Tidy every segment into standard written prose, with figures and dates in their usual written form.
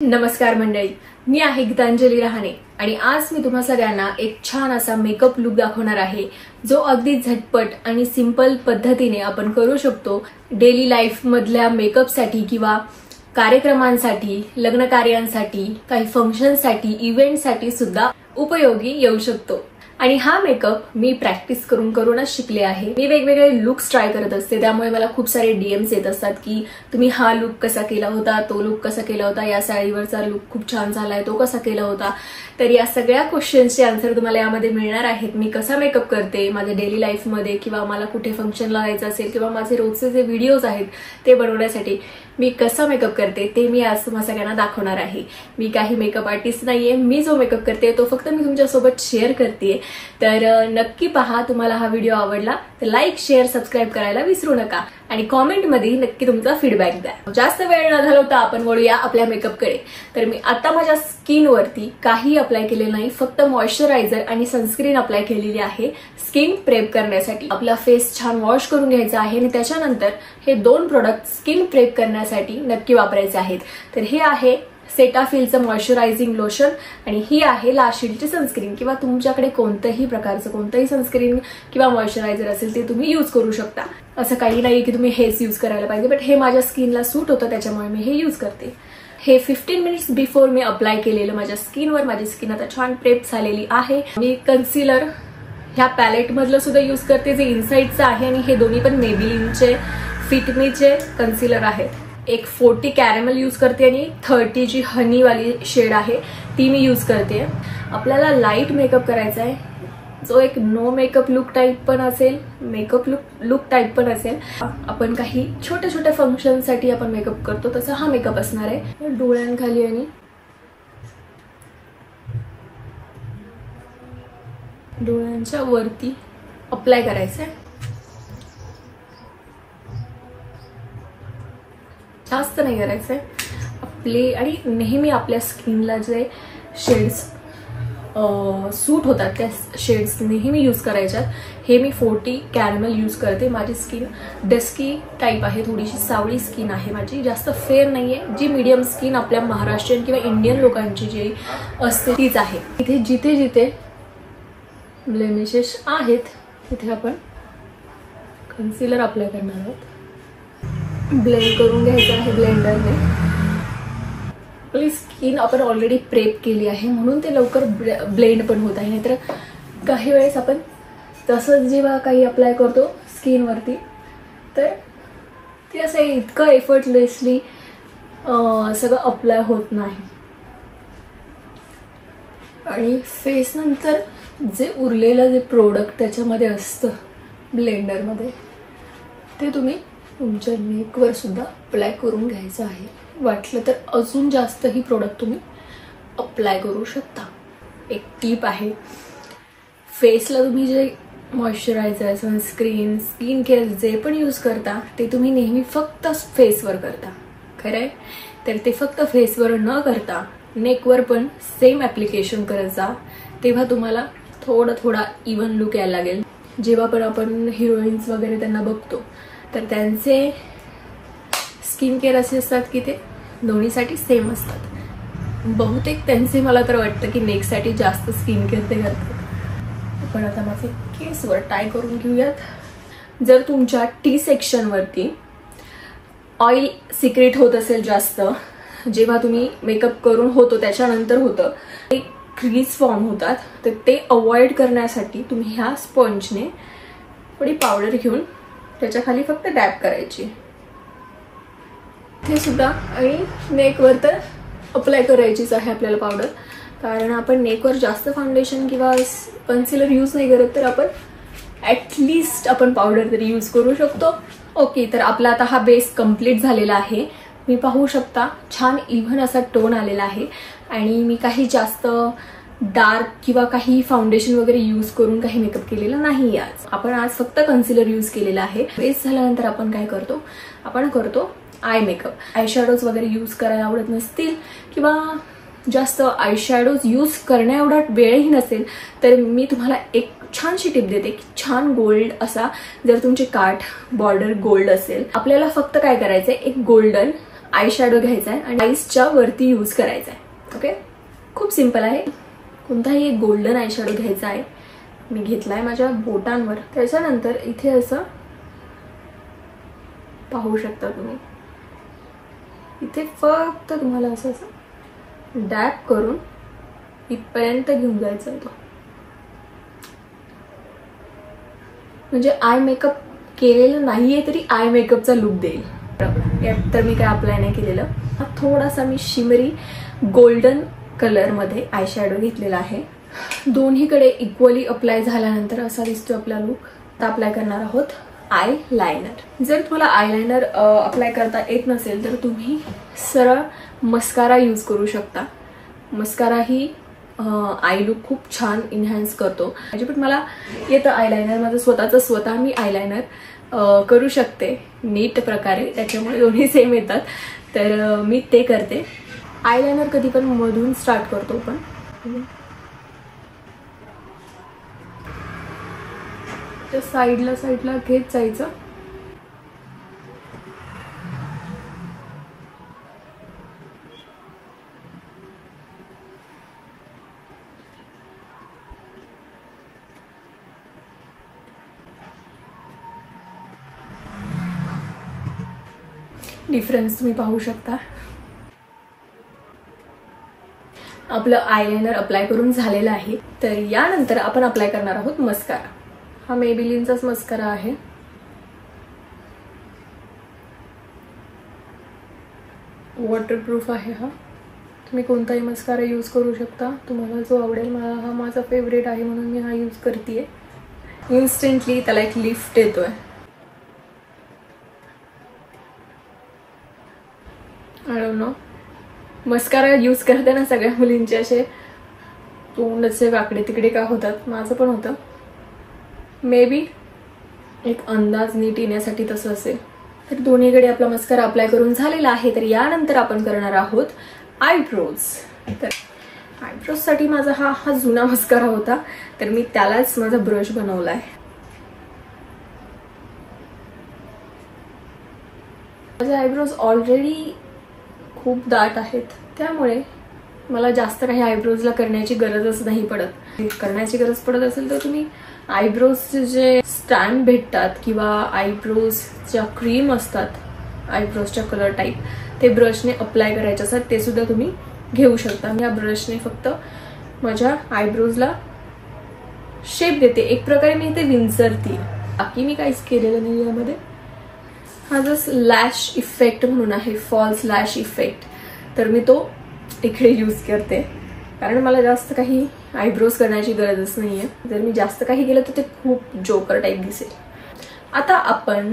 नमस्कार मंडळी, मी आहे गीतांजली रहाणे आणि आज मी तुम्हा सगळ्यांना एक छान असा मेकअप लुक दाखवणार आहे जो अगदी झटपट आणि सिंपल पद्धतीने आपण करू शकतो। डेली लाईफ मधल्या मेकअप साठी किंवा कार्यक्रमांसाठी, लग्न कार्यांसाठी, काही फंक्शनसाठी, इव्हेंटसाठी सुद्धा उपयोगी येऊ शकतो। आणि हा मेकअप मी प्रॅक्टिस करूनच शिकले आहे। मी वेगवेगळे लुक्स ट्राय करत असते, त्यामुळे मला खूप सारे डीएम्स येत असतात की तुम्ही हा लुक कसा केला होता, तो लुक कसा केला होता, या साडीवरचा लुक खूप छान झालाय, तो कसा केला होता। तर या सगळ्या क्वेश्चन्सचे आन्सर तुम्हाला यामध्ये मिळणार आहेत। मी कसा मेकअप करते माझ्या डेली लाईफमध्ये किंवा मला कुठे फंक्शनला जायचं असेल किंवा माझे रोजचे जे व्हिडिओज आहेत ते बनवण्यासाठी मी कसा मेकअप करते ते मी आज तुम्हा सगळ्यांना दाखवणार आहे। मी काही मेकअप आर्टिस्ट नाहीये, मी जो मेकअप करते तो फक्त मी तुमच्यासोबत शेअर करते। तर नक्की पहा, तुम्हाला हा व्हिडिओ आवडला तर लाईक, शेअर, सबस्क्राईब करायला विसरू नका आणि कॉमेंट मध्ये नक्की तुमचा फीडबॅक द्या। जास्त वेळ न घालवता आपण वळूया आपल्या मेकअपकडे। तर मी आता माझ्या स्किनवरती काही अप्लाय केलेलं नाही, फक्त मॉइश्चरायझर आणि सनस्क्रीन अप्लाय केलेली आहे स्किन प्रेप करण्यासाठी। आपला फेस छान वॉश करून घ्यायचा आहे आणि त्याच्यानंतर हे दोन प्रोडक्ट स्किन प्रेप करण्यासाठी नक्की वापरायचे आहेत। तर हे आहे सेटाफिलचं मॉइश्चरायझिंग लोशन आणि ही आहे ला शील्डची सनस्क्रीन, किंवा तुमच्याकडे कोणत्याही प्रकारचं कोणतंही सनस्क्रीन किंवा मॉइश्चरायझर असेल ते तुम्ही यूज करू शकता। असं काही नाही की तुम्ही हेच यूज करायला पाहिजे, बट हे माझ्या स्किनला सूट होतं त्याच्यामुळे मी हे यूज करते। हे 15 मिनिट्स बिफोर मी अप्लाय केलेलं माझ्या स्किनवर। माझी स्किन आता छान प्रेप झालेली आहे। मी कन्सिलर ह्या पॅलेट मधलं सुद्धा यूज करते जे इनसाइडचं आहे, आणि हे दोन्ही पण मेबेलिनचे फिटमीचे कन्सिलर आहेत। एक 40 कॅरेमल यूज करते आणि 30 जी हनी वाली शेड आहे ती मी यूज करते। आपल्याला लाईट मेकअप करायचा आहे, जो एक नो मेकअप लुक टाइप पण असेल, मेकअप लुक टाइप पण असेल। आपण काही छोट्या छोट्या फंक्शन साठी आपण मेकअप करतो तसा हा मेकअप असणार आहे। डोळ्यांखाली आणि डोळ्यांच्या वरती अप्लाय करायचं आहे। जास्त नाही करायचंय आपले, आणि नेहमी आपल्या स्किनला जे शेड्स सूट होतात त्या शेड्स नेहमी यूज करायच्यात। हे मी 40 कॅरेमल यूज करते। माझी स्किन डस्की टाइप आहे, थोडीशी सावळी स्किन आहे माझी, जास्त फेअर नाहीये। जी मीडियम स्किन आपल्या महाराष्ट्रीयन किंवा इंडियन लोकांची जी असते तीच आहे। इथे जिथे जिथे ब्लेमिशेस आहेत तिथे आपण कन्सिलर अप्लाय करणार आहोत। ब्लेंड करून घ्यायचं आहे ब्लेंडरने। आपली स्किन आपण ऑलरेडी प्रेप केली आहे म्हणून ते लवकर ब्लेंड पण होत आहे, नाहीतर काही वेळेस आपण तसंच जेव्हा काही अप्लाय करतो स्किनवरती तर ते असं इतकं एफर्टलेसली सगळं अप्लाय होत नाही। आणि फेस नंतर जे उरलेलं जे प्रोडक्ट त्याच्यामध्ये असतं ब्लेंडरमध्ये ते तुम्ही तुमच्या नेकवर सुद्धा अप्लाय करून घ्यायचं आहे। वाटलं तर अजून जास्त ही प्रोडक्ट तुम्ही अप्लाय करू शकता। एक टिप आहे, फेसला तुम्ही जे मॉइश्चरायझर, सनस्क्रीन, स्किन केअर जे पण यूज करता ते तुम्ही नेहमी फक्त फेसवर करता, खरंय? तर ते फक्त फेसवर न करता नेकवर पण सेम ऍप्लिकेशन करत जा, तेव्हा तुम्हाला थोडा इव्हन लुक यायला लागेल। जेव्हा पण आपण हिरोईन्स वगैरे त्यांना बघतो तर त्यांचे स्किन केअर असे असतात की ते दोन्हीसाठी सेम असतात। बहुतेक त्यांचे मला तर वाटतं की नेकसाठी जास्त स्किन केअर ते करतात। पण आता माझे केसवर ट्राय करून घेऊयात। जर तुमच्या टी सेक्शनवरती ऑइल सिक्रेट होत असेल जास्त, जेव्हा तुम्ही मेकअप करून होतो त्याच्यानंतर होतं, ते क्रीज फॉर्म होतात, तर ते अवॉइड करण्यासाठी तुम्ही ह्या स्पंजने थोडी पावडर घेऊन त्याच्या खाली फक्त डॅप करायची ते सुद्धा, आणि नेकवर तर अप्लाय करायचीच आहे आपल्याला पावडर, कारण आपण नेकवर जास्त फाउंडेशन किंवा कन्सिलर यूज नाही करत, तर आपण ॲटलिस्ट आपण पावडर तरी यूज करू शकतो। ओके, तर आपला आता हा बेस कम्प्लीट झालेला आहे। मी पाहू शकता छान इव्हन असा टोन आलेला आहे, आणि मी काही जास्त डार्क किंवा काही फाउंडेशन वगैरे यूज करून काही मेकअप केलेला नाही आज। आपण आज फक्त कन्सिलर यूज केलेला आहे। बेस झाल्यानंतर आपण काय करतो, आपण करतो आय मेकअप। आय शॅडोज वगैरे यूज करायला आवडत नसतील किंवा जास्त आय शॅडोज यूज करण्या एवढा वेळही नसेल तर मी तुम्हाला एक छानशी टिप देते की छान गोल्ड असा, जर तुमचे काठ बॉर्डर गोल्ड असेल, आपल्याला फक्त काय करायचंय, एक गोल्डन आय शॅडो घ्यायचा आहे आणि आईसच्या वरती यूज करायचा आहे. ओके, खूप सिंपल आहे. कोणताही एक गोल्डन आय शॅडो घ्यायचा आहे. मी घेतलाय माझ्या बोटांवर. त्याच्यानंतर इथे असं पाहू शकता तुम्ही, इथे फक्त तुम्हाला असं असं डॅप करून इथपर्यंत घेऊन जायचं आहे. तो म्हणजे आय मेकअप केलेलं नाहीये तरी आय मेकअपचा लुक देईल. यात तर मी काय अप्लाय नाही केलेलं. थोडासा मी शिमरी गोल्डन कलर मध्ये आय शॅडो घेतलेला आहे. दोन्हीकडे इक्वली अप्लाय झाल्यानंतर असा दिसतो आपला लुक. आता अप्लाय करणार आहोत आय लायनर. जर तुम्हाला आय लायनर अप्लाय करता येत नसेल तर तुम्ही सरळ मस्कारा यूज करू शकता. मस्कारा ही आय लुक खूप छान इन्हॅन्स करतो. पण मला येतं आय लायनर, माझं स्वतः मी आय लायनर करू शकते नीट प्रकारे, त्याच्यामुळे दोन्ही सेम येतात. तर मी ते करते. आय लायनर कधी पण मधून स्टार्ट करतो, पण तर साईडला घेत जायचं. डिफरन्स तुम्ही पाहू शकता. आपलं आयलाइनर अप्लाय करून झालेलं आहे. तर यानंतर आपण अप्लाय करणार आहोत मस्कारा. हा मेबेलिनचाच मस्कारा आहे. वॉटरप्रूफ आहे हा. तुम्ही कोणताही मस्कारा यूज करू शकता, तुम्हाला जो आवडेल. मला हा माझा फेवरेट आहे म्हणून मी हा यूज करतेय. इन्स्टंटली त्याला एक लिफ्ट येतोय. I don't know, mascara use करताना सगळ्या मुलींचे असे तोंड असे वाकडे तिकडे का होतात. माझं पण होतं. मे बी एक अंदाज नीट येण्यासाठी तसं असेल. तर दोन्हीकडे आपला मस्कारा अप्लाय करून झालेला आहे. तर यानंतर आपण करणार आहोत आयब्रोज. तर आयब्रोज साठी माझा हा जुना मस्कारा होता, तर मी त्यालाच माझा ब्रश बनवलाय. माझे आयब्रोज ऑलरेडी खूप दाट आहेत, त्यामुळे मला जास्त काही आयब्रोजला करण्याची गरजच नाही पडत. करण्याची गरज पडत असेल तर तुम्ही आयब्रोजचे जे स्टँड भेटतात किंवा आयब्रोजच्या क्रीम असतात आयब्रोजच्या कलर टाईप, ते ब्रशने अप्लाय करायचे असतात, ते सुद्धा तुम्ही घेऊ शकता. मी या ब्रशने फक्त माझ्या आयब्रोजला शेप देते. एक प्रकारे मी ते विंचरते. बाकी मी काहीच केलेलं नाही यामध्ये. हा जस्ट लॅश इफेक्ट म्हणून आहे, फॉल्स लॅश इफेक्ट. तर मी तो इकडे यूज करते, कारण मला जास्त काही आयब्रोज करण्याची गरजच नाहीये. जर मी जास्त काही केलं तर ते खूप जोकर टाईप दिसेल. आता आपण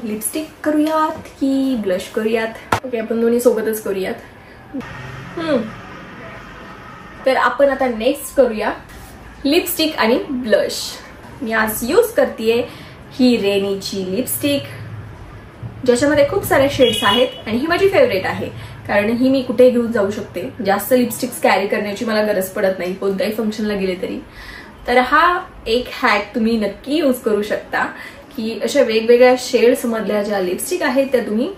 लिपस्टिक करूयात की ब्लश करूयात? ओके, आपण दोन्ही सोबतच करूयात. तर आपण आता नेक्स्ट करूया लिपस्टिक आणि ब्लश. मी आज यूज करतेय ही रेनीची लिपस्टिक, ज्याच्यामध्ये खूप सारे शेड्स आहेत आणि ही माझी फेवरेट आहे, कारण ही मी कुठेही घेऊन जाऊ शकते. जास्त लिपस्टिक्स कॅरी करण्याची मला गरज पडत नाही कोणत्याही फंक्शनला गेले तरी. तर हा एक हॅक तुम्ही नक्की यूज करू शकता की अशा वेगवेगळ्या शेड्स मधल्या ज्या लिपस्टिक आहेत त्या तुम्ही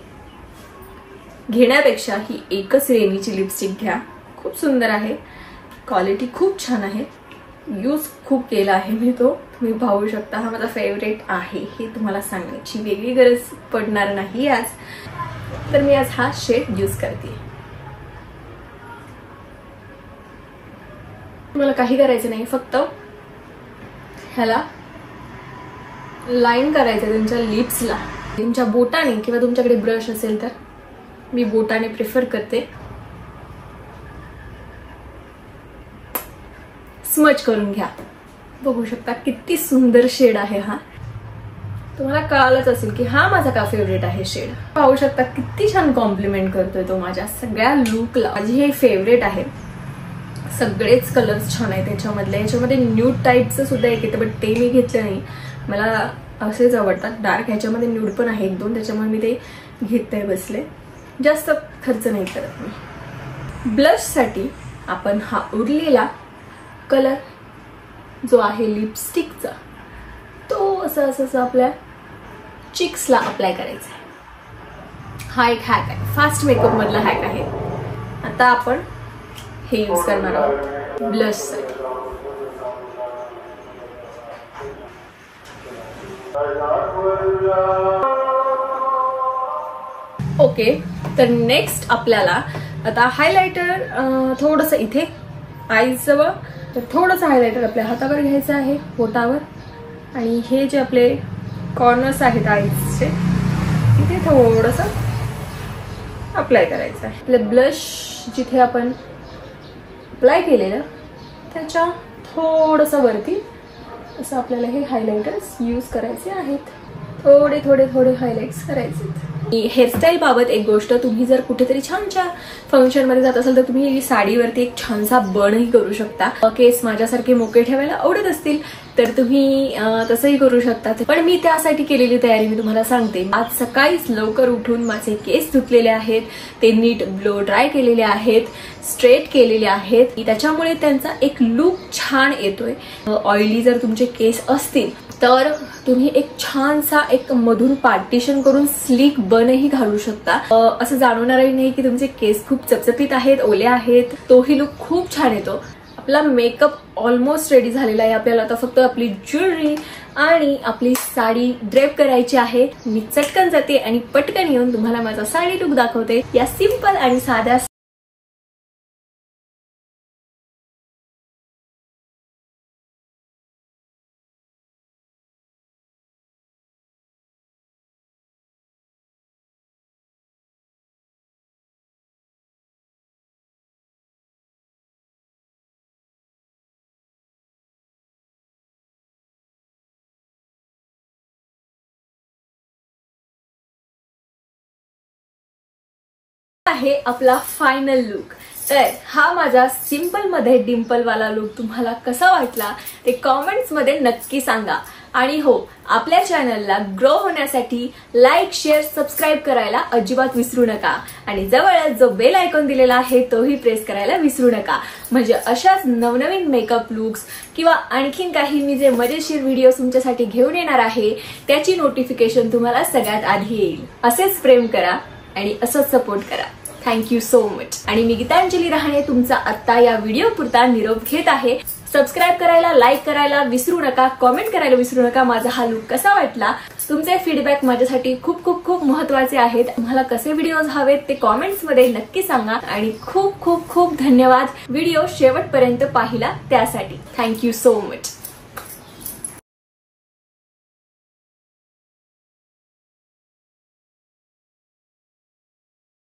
घेण्यापेक्षा ही एकच रेनीची लिपस्टिक घ्या. खूप सुंदर आहे, क्वालिटी खूप छान आहे. यूज खूप केला आहे मी तो, तुम्ही पाहू शकता. हा माझा फेवरेट आहे, हे तुम्हाला सांगण्याची वेगळी गरज पडणार नाही आज. तर मी आज हा शेड यूज करते. तुम्हाला काही करायचं नाही, फक्त ह्याला लाईन करायचं तुमच्या लिप्सला, तुमच्या बोटाने, किंवा तुमच्याकडे ब्रश असेल तर. मी बोटाने प्रिफर करते. स्मच करून घ्या. बघू शकता किती सुंदर शेड आहे हा. तुम्हाला कळालंच असेल की हा माझा का फेवरेट आहे शेड. पाहू शकता किती छान कॉम्प्लिमेंट करतोय तो माझ्या सगळ्या लुकला. माझी हे फेवरेट आहे. सगळेच कलर्स छान आहेत त्याच्यामधले. याच्यामध्ये न्यूड टाईपचं सुद्धा एक येतं, बट ते मी घेतलं नाही. मला असेच आवडतात डार्क. ह्याच्यामध्ये न्यूड पण आहे एक दोन, त्याच्यामुळे मी ते घेते बसले. जास्त खर्च नाही करत मी. ब्लश साठी आपण हा उरलेला कलर जो आहे लिपस्टिकचा, तो असं आपल्या चिक्सला अप्लाय करायचा आहे. हा एक हॅक आहे, फास्ट मेकअप मधला हॅक आहे. आता आपण हे यूज करणार आहोत ब्लश साठी. ओके, तर नेक्स्ट आपल्याला आता हायलायटर थोडंसं इथे आईज जवळ, तर थोडंसं हायलायटर आपल्या हातावर घ्यायचं आहे, बोटावर, आणि हे जे आपले कॉर्नर्स आहेत आईजचे तिथे थोडंसं अप्लाय करायचं आहे. आपलं ब्लश जिथे आपण अप्लाय केलेलं त्याच्या थोडंसं वरती असं आपल्याला हे हायलायटर्स यूज करायचे आहेत. थोडे थोडे थोडे हायलाइट्स करायचे. हेअरस्टाईल बाबत एक गोष्ट, तुम्ही जर कुठेतरी छानशा फंक्शन मध्ये जात असाल तर तुम्ही साडीवरती एक छानसा बणही करू शकता. केस माझ्यासारखे मोकळे ठेवायला आवडत असतील तर तुम्ही तसंही करू शकता. पण मी त्यासाठी केलेली तयारी मी तुम्हाला सांगते. आज सकाळीच लवकर उठून माझे केस धुतलेले आहेत, ते नीट ब्लो ड्राय केलेले आहेत, स्ट्रेट केलेले आहेत. त्याच्यामुळे त्यांचा एक लुक छान येतोय. ऑइली जर तुमचे केस असतील तर तुम्ही एक छानसा एक मधून पार्टिशन करून स्लीक बनही घालू शकता. असं जाणवणारही नाही की तुमचे केस खूप चपचपीत आहेत, ओले आहेत. तोही लुक खूप छान येतो. आपला मेकअप ऑलमोस्ट रेडी झालेला आहे. आपल्याला आता फक्त आपली ज्वेलरी आणि आपली साडी ड्रेप करायची आहे. मी चटकन जाते आणि पटकन येऊन तुम्हाला माझा साडी लुक दाखवते. या सिंपल आणि साध्या आहे आपला फायनल लुक. तर हा माझा सिंपल मध्ये डिंपल वाला लुक तुम्हाला कसा वाटला ते कमेंट्स मध्ये नक्की सांगा. आणि हो, आपल्या चॅनलला ग्रो होण्यासाठी लाईक, शेअर, सबस्क्राईब करायला अजिबात विसरू नका. आणि जवळच जो बेल आयकॉन दिलेला आहे तोही प्रेस करायला विसरू नका. म्हणजे अशाच नवनवीन मेकअप लुक्स किंवा आणखीन काही मी जे मजेशीर व्हिडिओ तुमच्यासाठी घेऊन येणार आहे त्याची नोटिफिकेशन तुम्हाला सगळ्यात आधी येईल. असेच प्रेम करा आणि असंच सपोर्ट करा. Thank you so much. आणि मी गीतांजली रहाणे तुमचा आता या व्हिडिओ पुरता निरोप घेत आहे. सबस्क्राईब करायला, लाईक करायला विसरू नका, कॉमेंट करायला विसरू नका. माझा हा लुक कसा वाटला, तुमचे फीडबॅक माझ्यासाठी खूप खूप खूप महत्वाचे आहेत. तुम्हाला कसे व्हिडिओज हवेत ते कॉमेंट्स मध्ये नक्की सांगा. आणि खूप खूप खूप धन्यवाद व्हिडिओ शेवटपर्यंत पाहिला त्यासाठी. Thank you so much.